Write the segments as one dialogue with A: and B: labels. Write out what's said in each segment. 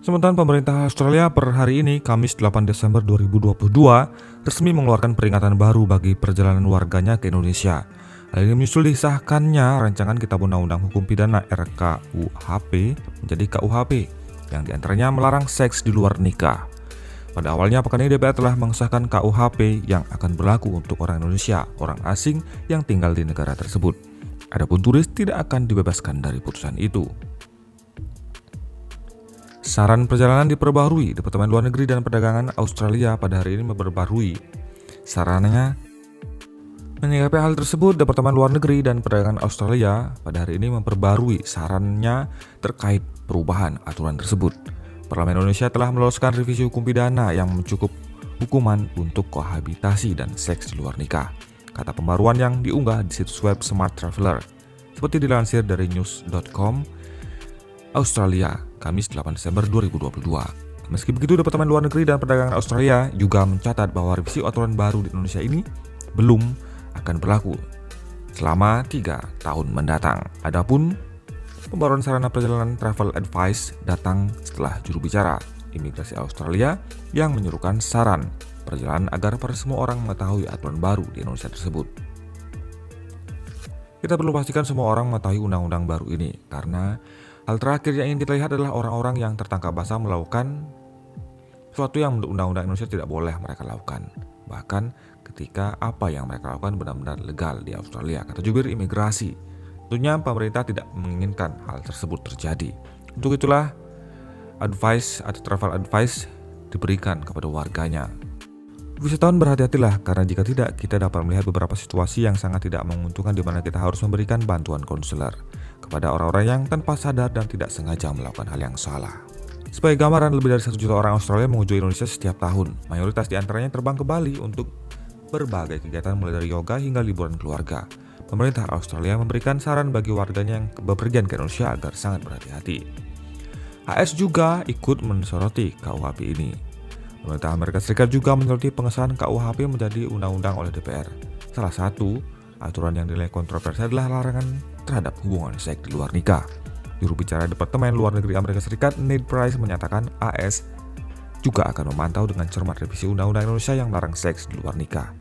A: Sementara pemerintah Australia per hari ini, Kamis 8 Desember 2022, resmi mengeluarkan peringatan baru bagi perjalanan warganya ke Indonesia. Hal ini menyusul disahkannya rancangan Kitab Undang-Undang Hukum Pidana RKUHP menjadi KUHP, yang diantaranya melarang seks di luar nikah. Pada awalnya pekan ini DPR telah mengesahkan KUHP yang akan berlaku untuk orang Indonesia, orang asing yang tinggal di negara tersebut. Adapun turis tidak akan dibebaskan dari putusan itu. Saran perjalanan diperbarui. Departemen Luar Negeri dan Perdagangan Australia pada hari ini memperbarui sarannya. Menyikapi hal tersebut, Departemen Luar Negeri dan Perdagangan Australia pada hari ini memperbarui sarannya terkait perubahan aturan tersebut. Parlemen Indonesia telah meloloskan revisi hukum pidana yang mencukup hukuman untuk kohabitasi dan seks di luar nikah, kata pembaruan yang diunggah di situs web Smart Traveller. Seperti dilansir dari news.com Australia, Kamis 8 Desember 2022. Meski begitu, Departemen Luar Negeri dan Perdagangan Australia juga mencatat bahwa revisi aturan baru di Indonesia ini belum akan berlaku selama 3 tahun mendatang. Adapun pembaruan sarana perjalanan travel advice datang setelah juru bicara Imigrasi Australia yang menyerukan saran perjalanan agar para semua orang mengetahui aturan baru di Indonesia tersebut. Kita perlu pastikan semua orang mengetahui undang-undang baru ini, karena hal terakhir yang ingin kita lihat adalah orang-orang yang tertangkap basah melakukan sesuatu yang menurut undang-undang Indonesia tidak boleh mereka lakukan. Bahkan ketika apa yang mereka lakukan benar-benar legal di Australia, kata jubir imigrasi. Tentunya pemerintah tidak menginginkan hal tersebut terjadi. Untuk itulah advice atau travel advice diberikan kepada warganya. Wisatawan berhati-hatilah, karena jika tidak, kita dapat melihat beberapa situasi yang sangat tidak menguntungkan di mana kita harus memberikan bantuan konselor kepada orang-orang yang tanpa sadar dan tidak sengaja melakukan hal yang salah. Sebagai gambaran, lebih dari 1 juta orang Australia mengunjungi Indonesia setiap tahun. Mayoritas di antaranya terbang ke Bali untuk berbagai kegiatan mulai dari yoga hingga liburan keluarga. Pemerintah Australia memberikan saran bagi warganya yang bepergian ke Indonesia agar sangat berhati-hati. AS juga ikut mensoroti KUHP ini. Pemerintah Amerika Serikat juga menyoroti pengesahan KUHP menjadi undang-undang oleh DPR. Salah satu aturan yang dinilai kontroversial adalah larangan terhadap hubungan seks di luar nikah. Juru bicara Departemen Luar Negeri Amerika Serikat, Ned Price, menyatakan AS juga akan memantau dengan cermat revisi Undang-Undang Indonesia yang melarang seks di luar nikah.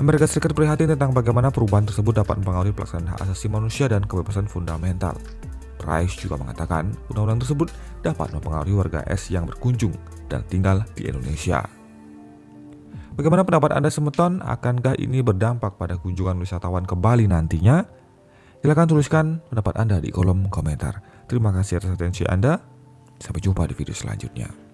A: Amerika Serikat prihatin tentang bagaimana perubahan tersebut dapat mempengaruhi pelaksanaan hak asasi manusia dan kebebasan fundamental. Price juga mengatakan undang-undang tersebut dapat mempengaruhi warga AS yang berkunjung dan tinggal di Indonesia. Bagaimana pendapat Anda semeton? Akankah ini berdampak pada kunjungan wisatawan ke Bali nantinya? Silakan tuliskan pendapat Anda di kolom komentar. Terima kasih atas atensi Anda. Sampai jumpa di video selanjutnya.